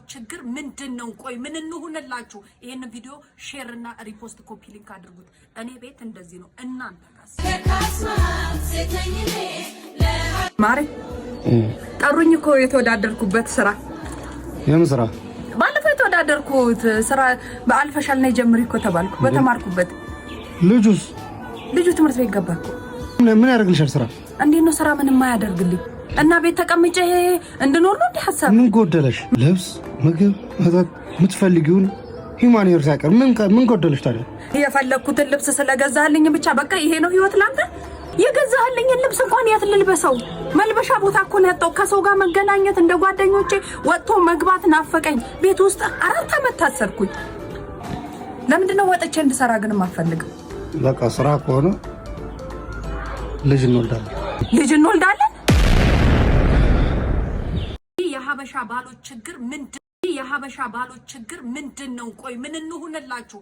ችግር ምንድነው? ቆይ ምን እንሁንላችሁ? ይሄን ቪዲዮ ሼር እና ሪፖስት ኮፒ ሊንክ አድርጉት። እኔ ቤት እንደዚህ ነው። እናንተ ማሪ ጠሩኝ እኮ የተወዳደርኩበት ስራ የምን ስራ? ባለፈው የተወዳደርኩት ስራ በአልፈሻል ነው ጀምሪ እኮ ተባልኩ። በተማርኩበት ልጁ ትምህርት ቤት ገባ እኮ። ምን ያደርግልሻል ስራ? እንዴት ነው ስራ ምንም ማያደርግልኝ? እና ቤት ተቀምጬ እንድኖር ነው እንዴ ሐሳብ? ምን ጎደለሽ? ልብስ፣ ምግብ፣ መጠጥ የምትፈልጊውን ሂማኒየር ሳይቀር ምን ጎደለሽ ታዲያ? የፈለኩትን ልብስ ስለገዛልኝ ብቻ በቃ ይሄ ነው ህይወት ላንተ? የገዛልኝ ልብስ እንኳን የት ልልበሰው? መልበሻ ቦታ እኮ ነው ያጣው። ከሰው ጋር መገናኘት እንደ ጓደኞቼ ወጥቶ መግባት ናፈቀኝ። ቤት ውስጥ 4 አመት ታሰርኩኝ። ለምንድነው ወጥቼ እንድሰራ ግን ማፈልገው? በቃ ስራ ከሆነ ልጅ እንወልዳለን። የሀበሻ ባሎች ችግር ምንድነው? ቆይ ምን እንሁንላችሁ?